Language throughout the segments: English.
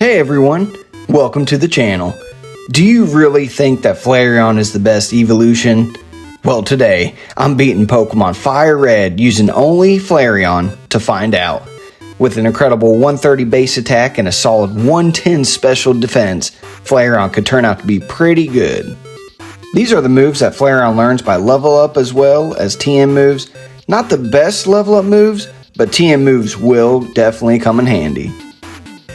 Hey everyone, welcome to the channel. Do you really think that Flareon is the best evolution? Well, today I'm beating Pokemon FireRed using only Flareon to find out. With an incredible 130 base attack and a solid 110 special defense, Flareon could turn out to be pretty good. These are the moves that Flareon learns by level up as well as TM moves. Not the best level up moves, but TM moves will definitely come in handy.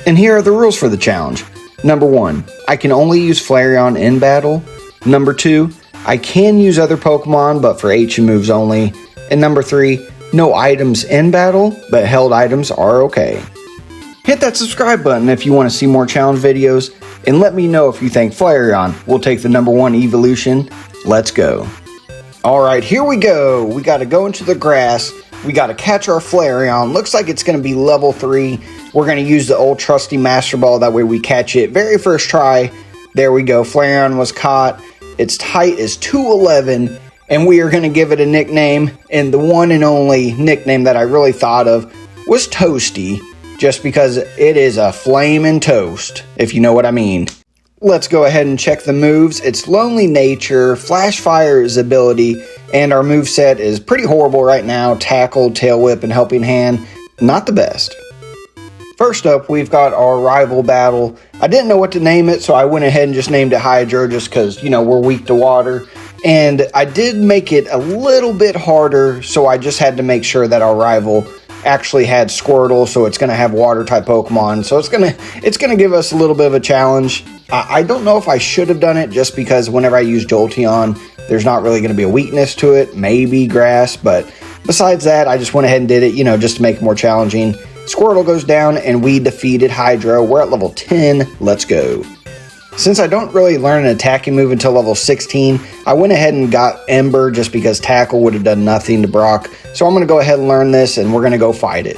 And here are the rules for the challenge. Number 1, I can only use Flareon in battle. Number 2, I can use other Pokemon, but for HM moves only. And number 3, no items in battle, but held items are okay. Hit that subscribe button if you want to see more challenge videos, and let me know if you think Flareon will take the number 1 evolution. Let's go. Alright, here we go. We got to go into the grass. We got to catch our Flareon. Looks like it's going to be level 3. We're going to use the old trusty Master Ball. That way we catch it. Very first try. There we go. Flareon was caught. Its height is 211. And we are going to give it a nickname. And the one and only nickname that I really thought of was Toasty. Just because it is a flaming toast, if you know what I mean. Let's go ahead and check the moves. It's Lonely Nature, Flash Fire is ability, and our moveset is pretty horrible right now. Tackle, Tail Whip, and Helping Hand. Not the best. First up, we've got our rival battle. I didn't know what to name it, so I went ahead and just named it Hydro just because, you know, we're weak to water. And I did make it a little bit harder, so I just had to make sure that our rival actually had Squirtle, so it's going to have water type Pokemon. So it's gonna give us a little bit of a challenge. I don't know if I should have done it just because whenever I use Jolteon, there's not really going to be a weakness to it. Maybe grass, but besides that, I just went ahead and did it, you know, just to make it more challenging. Squirtle goes down and we defeated Hydro. We're at level 10. Let's go. Since I don't really learn an attacking move until level 16, I went ahead and got Ember just because Tackle would have done nothing to Brock. So I'm going to go ahead and learn this and we're going to go fight it.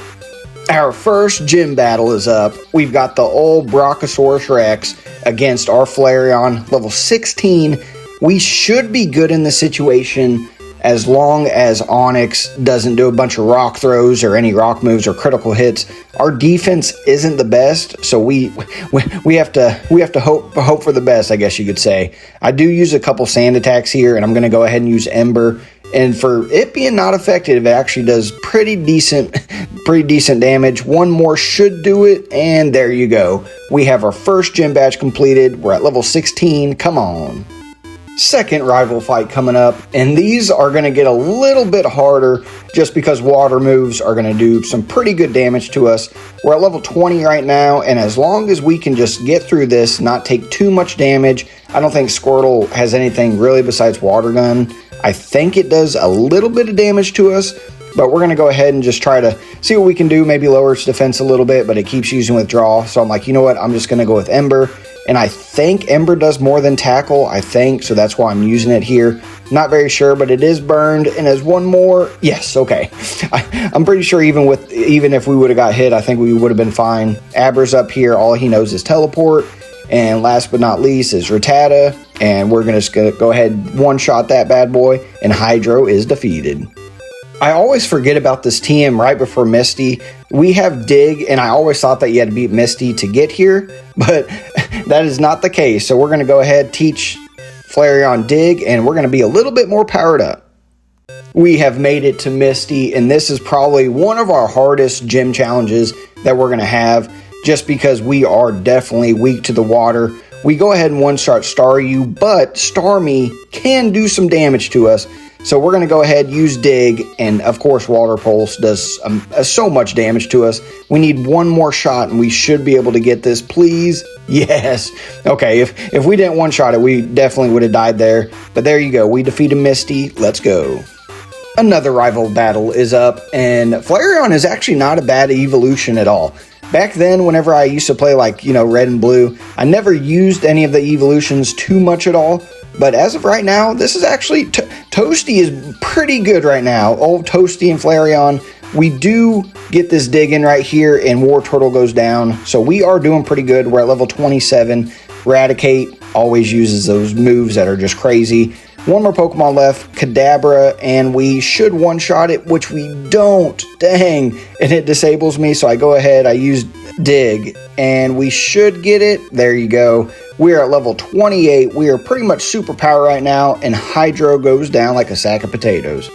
Our first gym battle is up. We've got the old Brachiosaurus Rex against our Flareon, level 16. We should be good in this situation as long as Onyx doesn't do a bunch of rock throws or any rock moves or critical hits. Our defense isn't the best, so we have to hope for the best, I guess you could say. I do use a couple sand attacks here, and I'm going to go ahead and use Ember. And for it being not effective, it actually does pretty decent damage. One more should do it, and there you go. We have our first gym badge completed. We're at level 16. Come on. Second rival fight coming up, and these are going to get a little bit harder just because water moves are going to do some pretty good damage to us. We're at level 20 right now, and as long as we can just get through this, not take too much damage, I don't think Squirtle has anything really besides Water Gun. I think it does a little bit of damage to us, but we're going to go ahead and just try to see what we can do, maybe lower its defense a little bit, but it keeps using Withdraw, so I'm like, you know what, I'm just going to go with Ember. And I think Ember does more than Tackle, I think, so that's why I'm using it here. Not very sure, but it is burned, and as one more, yes, okay. I'm pretty sure even if we would have got hit, I think we would have been fine. Aber's up here, all he knows is Teleport, and last but not least is Rattata, and we're just gonna go ahead and one-shot that bad boy, and Hydro is defeated. I always forget about this TM right before Misty. We have Dig, and I always thought that you had to beat Misty to get here, but that is not the case. So we're going to go ahead, teach Flareon Dig, and we're going to be a little bit more powered up. We have made it to Misty, and this is probably one of our hardest gym challenges that we're going to have, just because we are definitely weak to the water. We go ahead and one-shot Staryu, but Starmie can do some damage to us. So we're going to go ahead, use Dig, and of course Water Pulse does so much damage to us. We need one more shot, and we should be able to get this, please. Yes. Okay, if we didn't one-shot it, we definitely would have died there. But there you go, we defeated Misty. Let's go. Another rival battle is up, and Flareon is actually not a bad evolution at all. Back then, whenever I used to play like, you know, Red and Blue, I never used any of the evolutions too much at all. But as of right now, this is actually, Toasty is pretty good right now. Old Toasty and Flareon, we do get this dig in right here, and War Turtle goes down. So we are doing pretty good. We're at level 27. Eradicate always uses those moves that are just crazy. One more Pokemon left, Kadabra, and we should one-shot it, which we don't. Dang, and it disables me, so I go ahead, I use Dig, and we should get it. There you go. We are at level 28. We are pretty much superpower right now, and Hydro goes down like a sack of potatoes.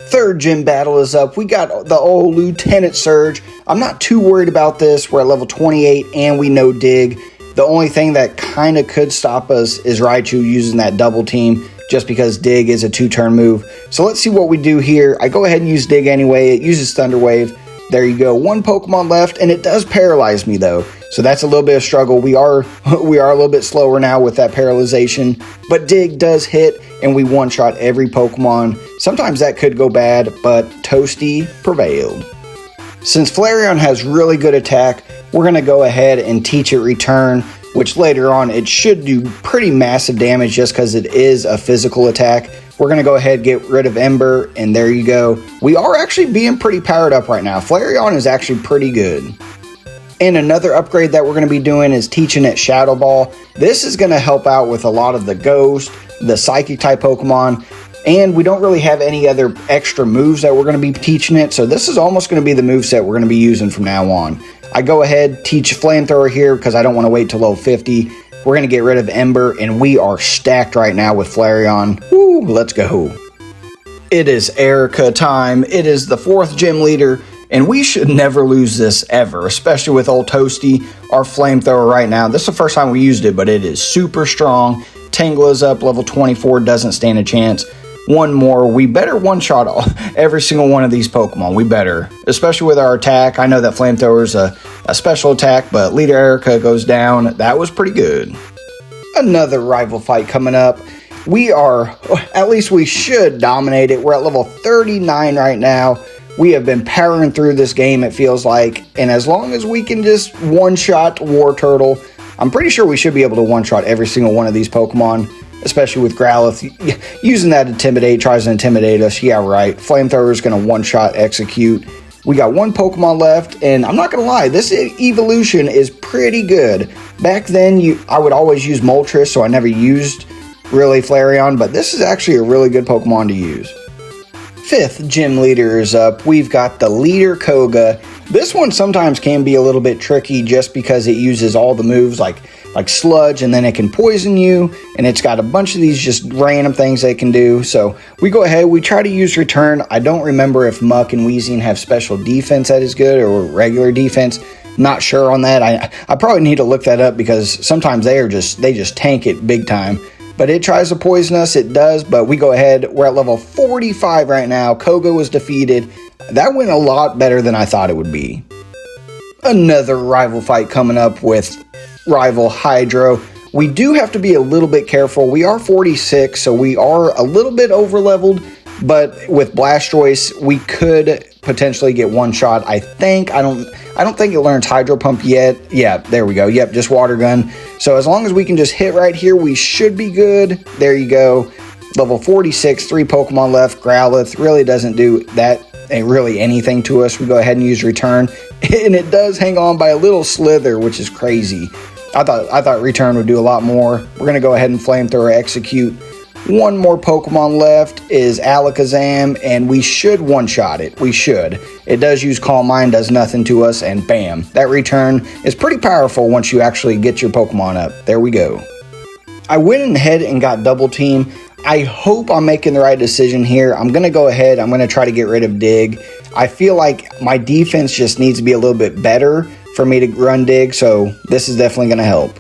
Third gym battle is up. We got the old Lieutenant Surge. I'm not too worried about this. We're at level 28, and we know Dig. The only thing that kind of could stop us is Raichu using that double team, just because Dig is a 2-turn move. So let's see what we do here. I go ahead and use Dig anyway. It uses Thunder Wave. There you go. One Pokemon left, and it does paralyze me though. So that's a little bit of struggle. We are a little bit slower now with that paralyzation, but Dig does hit, and we one-shot every Pokemon. Sometimes that could go bad, but Toasty prevailed. Since Flareon has really good attack, we're going to go ahead and teach it Return, which later on it should do pretty massive damage just because it is a physical attack. We're going to go ahead and get rid of Ember, and there you go. We are actually being pretty powered up right now. Flareon is actually pretty good. And another upgrade that we're going to be doing is teaching it Shadow Ball. This is going to help out with a lot of the Ghost, the Psychic type Pokemon, and we don't really have any other extra moves that we're going to be teaching it, so this is almost going to be the moveset we're going to be using from now on. I go ahead, teach Flamethrower here because I don't want to wait till level 50. We're going to get rid of Ember, and we are stacked right now with Flareon. Woo, let's go. It is Erica time. It is the 4th gym leader, and we should never lose this ever, especially with old Toasty, our Flamethrower right now. This is the first time we used it, but it is super strong. Tangela's up, level 24, doesn't stand a chance. One more. We better one-shot every single one of these Pokemon. We better, especially with our attack. I know that Flamethrower is a special attack, but Leader Erica goes down. That was pretty good. Another rival fight coming up. We are, at least we should dominate it. We're at level 39 right now. We have been powering through this game, it feels like, and as long as we can just one-shot War Turtle, I'm pretty sure we should be able to one-shot every single one of these Pokemon, especially with Growlithe. Using that Intimidate, tries to intimidate us. Yeah, right. Flamethrower is going to one-shot execute. We got one Pokemon left, and I'm not going to lie, this Eeveelution is pretty good. Back then, I would always use Moltres, so I never used really Flareon, but this is actually a really good Pokemon to use. 5th gym leader is up. We've got the leader Koga. This one sometimes can be a little bit tricky just because it uses all the moves like Sludge, and then it can poison you, and it's got a bunch of these just random things they can do. So we go ahead, we try to use Return. I don't remember if Muck and Weezing have special defense that is good or regular defense. Not sure on that. I probably need to look that up because sometimes they just tank it big time. But it tries to poison us, it does, but we go ahead. We're at level 45 right now. Koga was defeated. That went a lot better than I thought it would be. Another rival fight coming up with rival Hydro. We do have to be a little bit careful. We are 46, so we are a little bit over leveled, but with Blastoise, we could potentially get one shot. I don't think it learns Hydro Pump yet. Yeah, there we go. Yep, just Water Gun. So as long as we can just hit right here, we should be good. There you go. Level 46, 3 Pokemon left. Growlithe really doesn't do that really anything to us. We go ahead and use Return, and it does hang on by a little slither, which is crazy. I thought Return would do a lot more. We're going to go ahead and Flamethrower execute. One more Pokemon left is Alakazam, and we should one-shot it. We should. It does use Calm Mind, does nothing to us, and bam. That Return is pretty powerful once you actually get your Pokemon up. There we go. I went ahead and got Double Team. I hope I'm making the right decision here. I'm going to go ahead. I'm going to try to get rid of Dig. I feel like my defense just needs to be a little bit better for me to run Dig, so this is definitely going to help.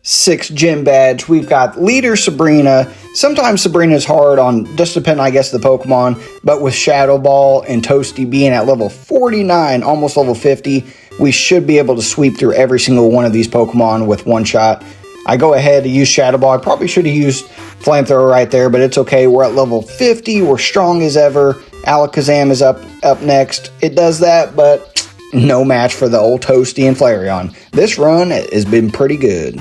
6th gym badge, we've got Leader Sabrina. Sometimes Sabrina's hard on, just depending, I guess, the Pokemon, but with Shadow Ball and Toasty being at level 49, almost level 50, we should be able to sweep through every single one of these Pokemon with one shot. I go ahead to use Shadow Ball. I probably should have used Flamethrower right there, but it's okay. We're at level 50. We're strong as ever. Alakazam is up next. It does that, but no match for the old Toasty and Flareon. This run has been pretty good.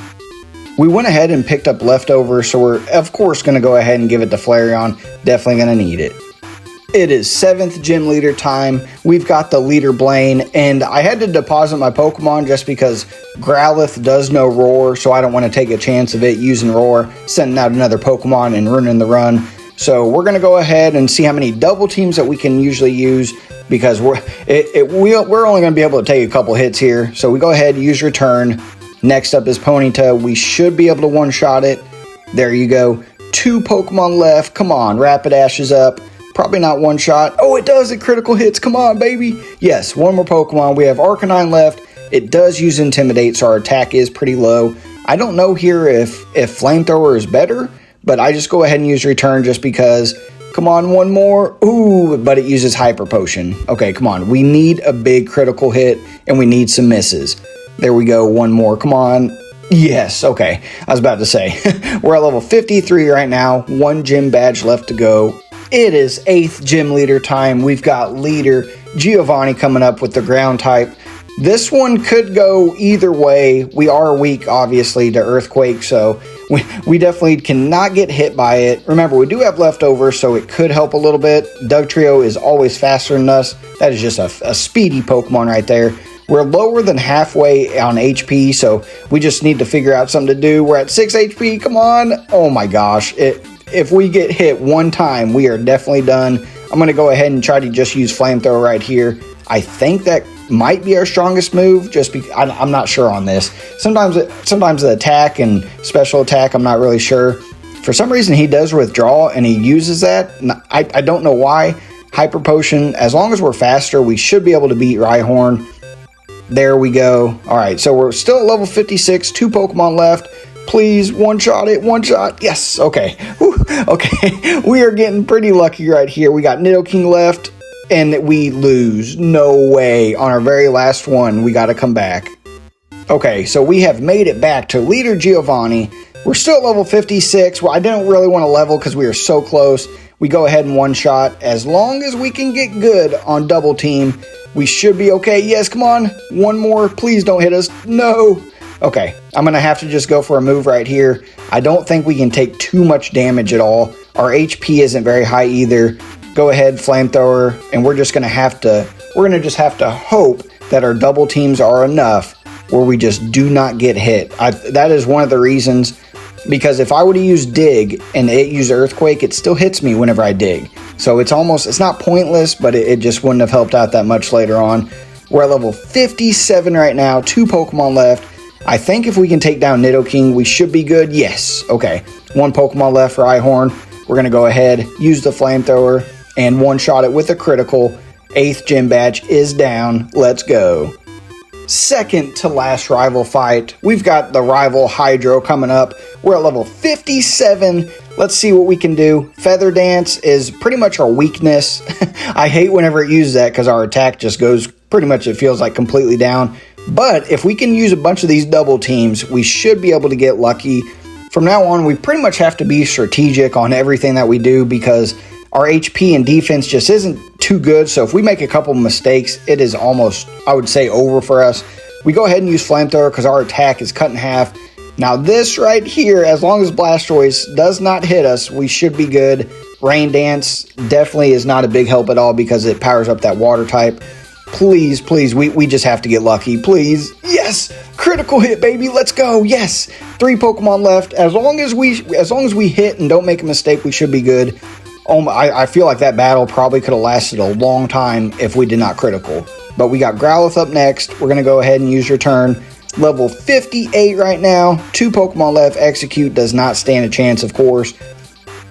We went ahead and picked up Leftover, so we're of course going to go ahead and give it to Flareon. Definitely going to need it. It is 7th gym leader time. We've got the leader Blaine, and I had to deposit my Pokemon just because Growlithe does no roar, so I don't want to take a chance of it using roar, sending out another Pokemon and ruining the run. So we're going to go ahead and see how many double teams that we can usually use, because we're only going to be able to take a couple hits here. So we go ahead, use return. Next up is Ponyta. We should be able to one-shot it. There you go. 2 Pokemon left. Come on, Rapidash is up. Probably not one shot. Oh, it does. It critical hits. Come on, baby. Yes, one more Pokemon. We have Arcanine left. It does use Intimidate, so our attack is pretty low. I don't know here if Flamethrower is better, but I just go ahead and use Return just because. Come on, one more. Ooh, but it uses Hyper Potion. Okay, come on. We need a big critical hit, and we need some misses. There we go. One more. Come on. Yes, okay. I was about to say. We're at level 53 right now. 1 gym badge left to go. It is 8th gym leader time. We've got leader Giovanni coming up with the ground type. This one could go either way. We are weak, obviously, to Earthquake, so we definitely cannot get hit by it. Remember, we do have leftovers, so it could help a little bit. Dugtrio is always faster than us. That is just a speedy Pokemon right there. We're lower than halfway on HP, so we just need to figure out something to do. We're at 6 HP. Come on. Oh my gosh. If we get hit one time, we are definitely done. I'm going to go ahead and try to just use Flamethrower right here. I think that might be our strongest move, just because I'm not sure on this. Sometimes the attack and special attack, I'm not really sure. For some reason, he does withdraw, and he uses that. I don't know why. Hyper Potion, as long as we're faster, we should be able to beat Rhyhorn. There we go. All right, so we're still at level 56, 2 Pokemon left. Please, one-shot it, one-shot. Yes, okay. Whew. Okay, we are getting pretty lucky right here. We got Nidoking left, and we lose. No way. On our very last one, we got to come back. Okay, so we have made it back to leader Giovanni. We're still at level 56. Well, I didn't really want to level because we are so close. We go ahead and one-shot. As long as we can get good on double team, we should be okay. Yes, come on. One more. Please don't hit us. No. Okay, I'm going to have to just go for a move right here. I don't think we can take too much damage at all. Our HP isn't very high either. Go ahead, Flamethrower, and we're just going to just have to hope that our double teams are enough where we just do not get hit. That is one of the reasons, because if I were to use Dig and it used Earthquake, it still hits me whenever I dig. So it's not pointless, but it just wouldn't have helped out that much later on. We're at level 57 right now, 2 Pokemon left. I think if we can take down Nidoking, we should be good. Yes. Okay. 1 Pokemon left for Rhyhorn. We're going to go ahead, use the Flamethrower, and one-shot it with a critical. 8th gym badge is down. Let's go. Second to last rival fight. We've got the rival Hydro coming up. We're at level 57. Let's see what we can do. Feather Dance is pretty much our weakness. I hate whenever it uses that because our attack just goes pretty much, it feels like, completely down. But if we can use a bunch of these double teams, we should be able to get lucky. From now on, we pretty much have to be strategic on everything that we do because our HP and defense just isn't too good. So if we make a couple mistakes, it is almost, I would say, over for us. We go ahead and use Flamethrower because our attack is cut in half. Now this right here, as long as Blastoise does not hit us, we should be good. Rain Dance definitely is not a big help at all because it powers up that water type. Please, please, we just have to get lucky. Please. Yes! Critical hit, baby. Let's go. Yes. 3 Pokemon left. As long as we hit and don't make a mistake, we should be good. Oh, I feel like that battle probably could have lasted a long time if we did not critical. But we got Growlithe up next. We're going to go ahead and use return. Level 58 right now. 2 Pokemon left. Execute does not stand a chance, of course.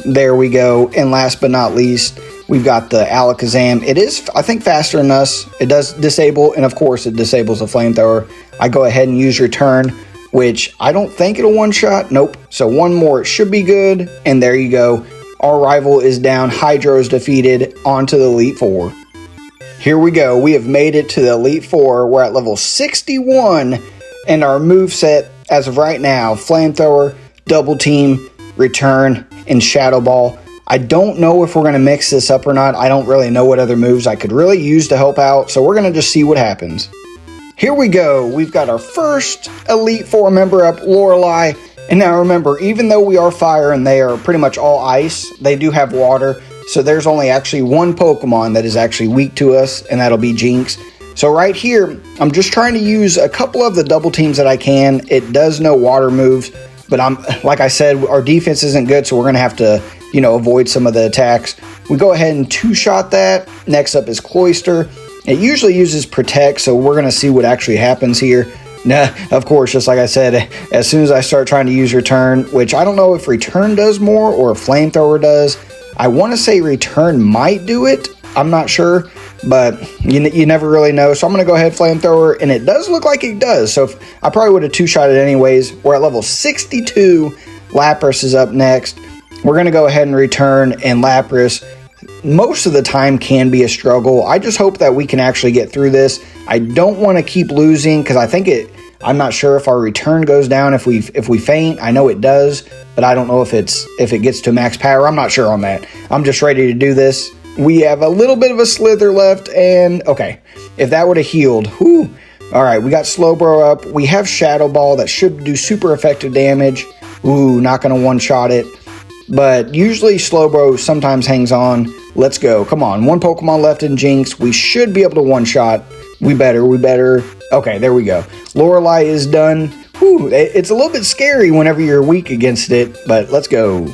There we go. And last but not least, we've got the Alakazam. It is, I think, faster than us. It does disable, and of course, it disables the Flamethrower. I go ahead and use return, which I don't think it'll one-shot. Nope. So one more. It should be good. And there you go. Our rival is down. Hydro is defeated. On to the Elite Four. Here we go. We have made it to the Elite Four. We're at level 61. And our moveset, as of right now, Flamethrower, Double Team, Return, and Shadow Ball. I don't know if we're going to mix this up or not. I don't really know what other moves I could really use to help out. So we're going to just see what happens. Here we go. We've got our first Elite Four member up, Lorelei. And now remember, even though we are fire and they are pretty much all ice, they do have water. So there's only actually one Pokemon that is actually weak to us, and that'll be Jinx. So right here, I'm just trying to use a couple of the double teams that I can. It does know water moves, but like I said, our defense isn't good, so we're going to have to, avoid some of the attacks. We go ahead and two-shot that. Next up is Cloyster. It usually uses Protect, so we're going to see what actually happens here. Nah, of course, just like I said, as soon as I start trying to use Return, which I don't know if Return does more or if Flamethrower does. I want to say Return might do it. I'm not sure, but you never really know. So I'm going to go ahead Flamethrower, and it does look like it does. So I probably would have two-shot it anyways. We're at level 62. Lapras is up next. We're going to go ahead and Return, and Lapras most of the time can be a struggle. I just hope that we can actually get through this. I don't want to keep losing because I'm not sure if our Return goes down if we faint. I know it does, but I don't know if it gets to max power. I'm not sure on that. I'm just ready to do this. We have a little bit of a Slither left, and okay, if that would have healed, whew. All right, we got Slowbro up. We have Shadow Ball that should do super effective damage. Ooh, not going to one-shot it, but usually Slowbro sometimes hangs on. Let's go. Come on, one Pokemon left in Jinx. We should be able to one-shot. We better. Okay, there we go. Lorelei is done. Whew, it's a little bit scary whenever you're weak against it, but let's go.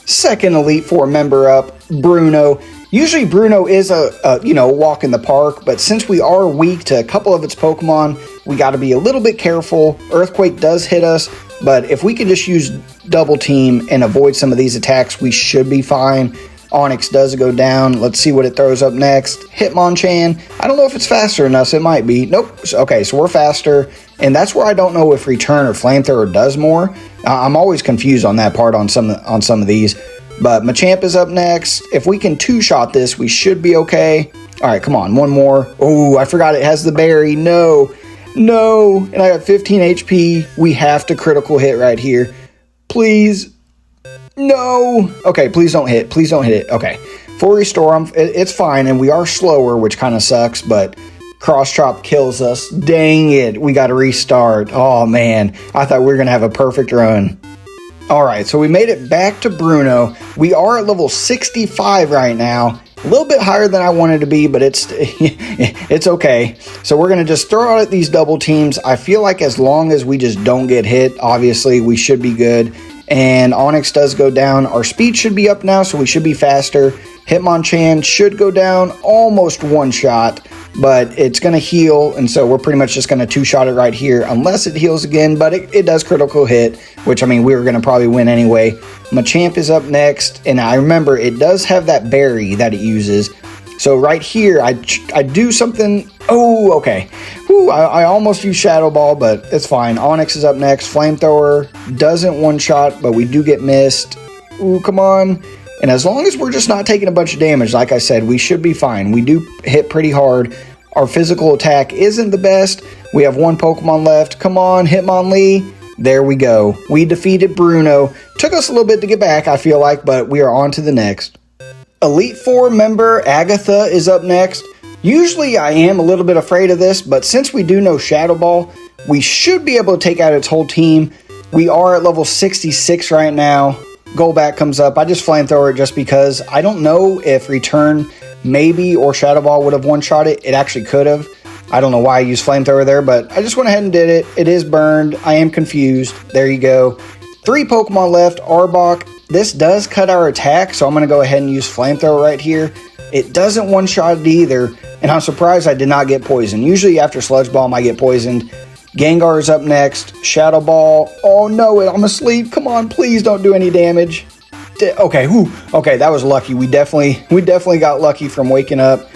Second Elite Four member up, Bruno. Usually Bruno is a walk in the park, but since we are weak to a couple of its Pokemon, we got to be a little bit careful. Earthquake does hit us, but if we can just use Double Team and avoid some of these attacks, we should be fine. Onix does go down. Let's see what it throws up next. Hitmonchan. I don't know if it's faster than us. It might be. Nope. Okay, so we're faster, and that's where I don't know if Return or Flamethrower does more. I'm always confused on that part on some of these. But Machamp is up next. If we can two-shot this, we should be okay. All right, come on, one more. Oh, I forgot it has the berry. No. And I got 15 HP. We have to critical hit right here. Please. No. Okay, please don't hit. it. Okay. For Restore, it's fine, and we are slower, which kind of sucks, but Cross Chop kills us. Dang it. We got to restart. Oh, man. I thought we were going to have a perfect run. Alright, so we made it back to Bruno. We are at level 65 right now. A little bit higher than I wanted to be, but it's okay. So we're going to just throw out at these double teams. I feel like as long as we just don't get hit, obviously, we should be good. And Onix does go down. Our speed should be up now, so we should be faster. Hitmonchan should go down almost one shot, but it's going to heal, and so we're pretty much just going to two-shot it right here, unless it heals again, but it does critical hit, which, I mean, we were going to probably win anyway. Machamp is up next, and I remember it does have that berry that it uses, so right here, I do something. Oh, okay. Whew, I almost used Shadow Ball, but it's fine. Onix is up next. Flamethrower doesn't one-shot, but we do get missed. Ooh, come on. And as long as we're just not taking a bunch of damage, like I said, we should be fine. We do hit pretty hard. Our physical attack isn't the best. We have one Pokemon left. Come on, Hitmonlee. There we go. We defeated Bruno. Took us a little bit to get back, I feel like, but we are on to the next. Elite Four member Agatha is up next. Usually I am a little bit afraid of this, but since we do know Shadow Ball, we should be able to take out its whole team. We are at level 66 right now. Golbat comes up. I just Flamethrower it just because I don't know if Return maybe or Shadow Ball would have one-shot it. It actually could have. I don't know why I used Flamethrower there, but I just went ahead and did it. It is burned. I am confused. There you go. 3 Pokemon left. Arbok. This does cut our attack, so I'm going to go ahead and use Flamethrower right here. It doesn't one-shot it either, and I'm surprised I did not get poisoned. Usually after Sludge Bomb, I get poisoned. Gengar is up next. Shadow Ball. Oh no, I'm asleep. Come on, please don't do any damage. Okay, whew. Okay, that was lucky. We definitely got lucky from waking up.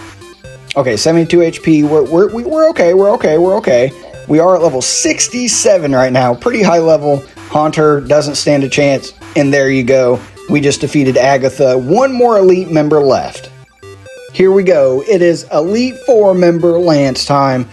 Okay, 72 HP. We're okay. We're okay. We are at level 67 right now. Pretty high level. Haunter doesn't stand a chance. And there you go. We just defeated Agatha. One more Elite member left. Here we go. It is Elite Four member Lance time.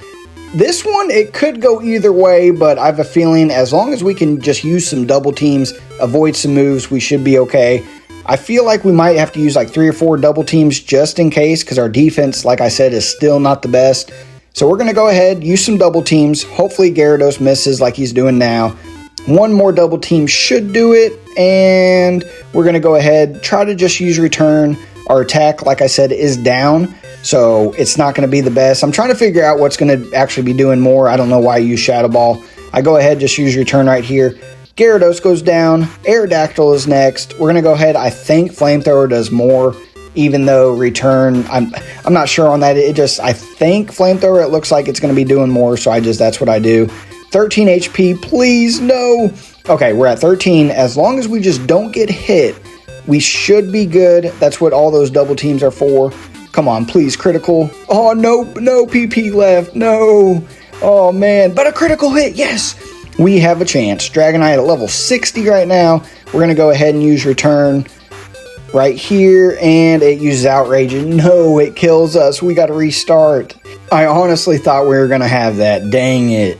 This one, it could go either way, but I have a feeling as long as we can just use some double teams, avoid some moves, we should be okay. I feel like we might have to use like 3 or 4 double teams just in case, because our defense, like I said, is still not the best. So we're going to go ahead, use some double teams. Hopefully Gyarados misses like he's doing now. One more double team should do it, and we're going to go ahead, try to just use Return. Our attack, like I said, is down, so it's not going to be the best. I'm trying to figure out what's going to actually be doing more. I don't know why I use Shadow Ball. I go ahead, just use Return right here. Gyarados goes down. Aerodactyl is next. We're going to go ahead. I think Flamethrower does more, even though Return, I'm not sure on that. I think Flamethrower, it looks like it's going to be doing more, so that's what I do. 13 HP, please, no. Okay, we're at 13. As long as we just don't get hit, we should be good. That's what all those double teams are for. Come on, please, critical. Oh, no PP left, no. Oh, man, but a critical hit, yes. We have a chance. Dragonite at level 60 right now. We're going to go ahead and use Return right here, and it uses Outrage. No, it kills us. We got to restart. I honestly thought we were going to have that. Dang it.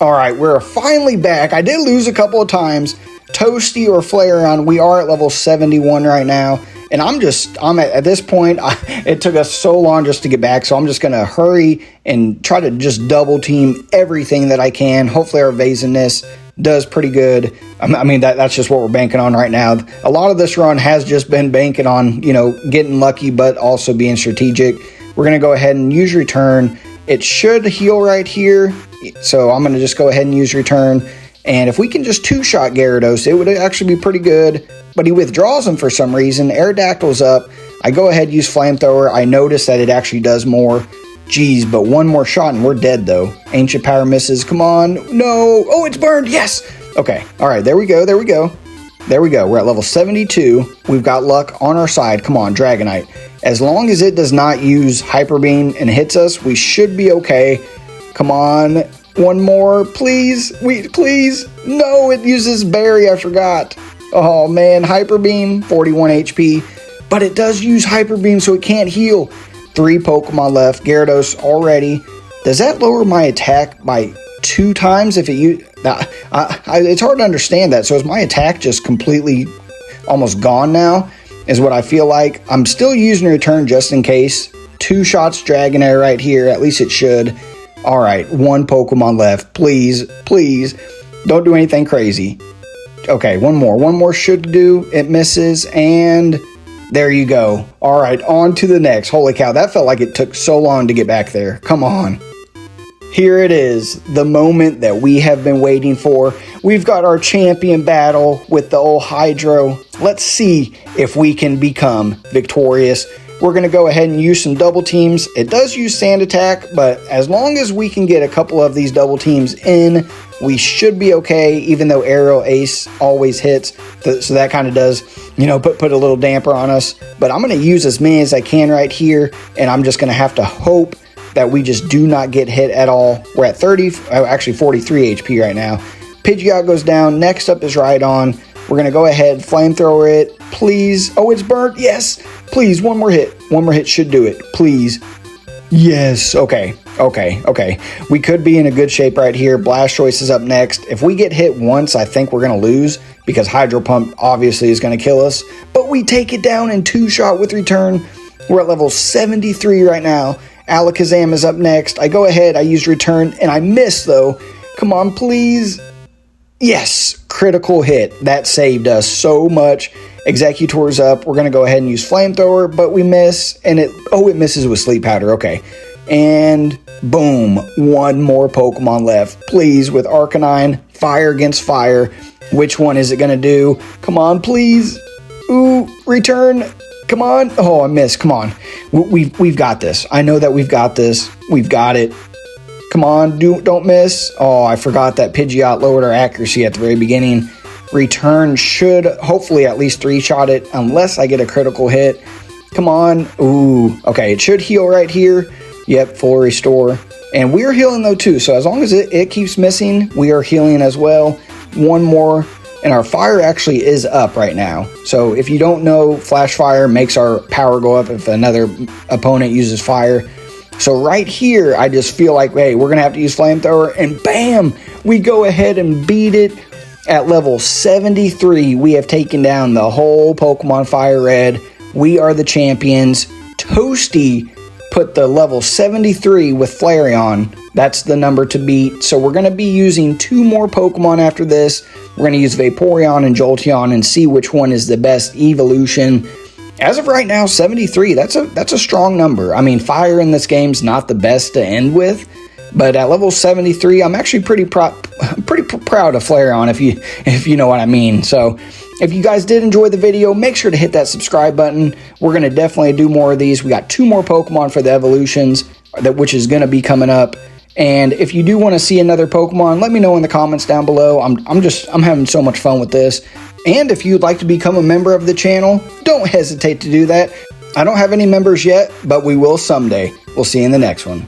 All right, we're finally back. I did lose a couple of times. Toasty or Flareon, we are at level 71 right now. And I'm at this point, it took us so long just to get back, so I'm just going to hurry and try to just double team everything that I can. Hopefully our evasiveness does pretty good. I mean, that's just what we're banking on right now. A lot of this run has just been banking on, getting lucky, but also being strategic. We're going to go ahead and use Return. It should heal right here, so I'm going to just go ahead and use Return. And if we can just two-shot Gyarados, it would actually be pretty good. But he withdraws him for some reason. Aerodactyl's up. I go ahead and use Flamethrower. I notice that it actually does more. Jeez, but one more shot and we're dead, though. Ancient Power misses. Come on. No. Oh, it's burned. Yes. Okay. All right. There we go. There we go. There we go. We're at level 72. We've got luck on our side. Come on, Dragonite. As long as it does not use Hyper Beam and hits us, we should be okay. Come on. One more, please. Please. No, it uses Berry. I forgot. Oh, man. Hyper Beam, 41 HP. But it does use Hyper Beam, so it can't heal. 3 Pokemon left. Gyarados already. Does that lower my attack by 2 times if it use... it's hard to understand that. So is my attack just completely almost gone now? Is what I feel like. I'm still using Return just in case. 2 shots Dragonair right here. At least it should. All right, 1 Pokemon left. Please, please, don't do anything crazy. Okay, one more should do. It misses, and there you go. All right, on to the next. Holy cow, that felt like it took so long to get back there. Come on. Here it is, the moment that we have been waiting for. We've got our champion battle with the old Hydro. Let's see if we can become victorious. We're going to go ahead and use some double teams. It does use Sand Attack, but as long as we can get a couple of these double teams in, we should be okay, even though Aerial Ace always hits. So that kind of does, put a little damper on us. But I'm going to use as many as I can right here, and I'm just going to have to hope that we just do not get hit at all. We're at 43 HP right now. Pidgeot goes down. Next up is Rhydon. We're going to go ahead, Flamethrower it, please. Oh, it's burnt. Yes. Please, one more hit. One more hit should do it. Please. Yes. Okay. We could be in a good shape right here. Blastoise is up next. If we get hit once, I think we're going to lose because Hydro Pump obviously is going to kill us. But we take it down in 2-shot with Return. We're at level 73 right now. Alakazam is up next. I go ahead. I use Return, and I miss, though. Come on, please. Yes, critical hit. That saved us so much. Executor's up. We're going to go ahead and use Flamethrower, but we miss, and it misses with Sleep Powder. Okay. And boom, 1 more Pokemon left. Please, with Arcanine, fire against fire. Which one is it going to do? Come on, please. Ooh, Return. Come on. Oh, I missed. Come on. We've got this. I know that we've got this. We've got it. Come on, don't miss. Oh, I forgot that Pidgeot lowered our accuracy at the very beginning. Return should hopefully at least 3-shot it unless I get a critical hit. Come on. Ooh, okay, it should heal right here. Yep, full restore. And we're healing though too, so as long as it keeps missing, we are healing as well. 1 more, and our fire actually is up right now. So if you don't know, Flash Fire makes our power go up if another opponent uses fire. So right here, I just feel like, hey, we're going to have to use Flamethrower, and bam, we go ahead and beat it. At level 73, we have taken down the whole Pokemon FireRed. We are the champions. Toasty put the level 73 with Flareon. That's the number to beat. So we're going to be using 2 more Pokemon after this. We're going to use Vaporeon and Jolteon and see which one is the best evolution. as of right now, 73. That's a strong number. I mean, fire in this game's not the best to end with, but at level 73, I'm actually pretty proud of Flareon, if you know what I mean. So if you guys did enjoy the video, make sure to hit that subscribe button. We're going to definitely do more of these. We got 2 more Pokemon for the evolutions, which is going to be coming up. And if you do want to see another Pokemon, let me know in the comments down below. I'm having so much fun with this. And if you'd like to become a member of the channel, don't hesitate to do that. I don't have any members yet, but we will someday. We'll see you in the next one.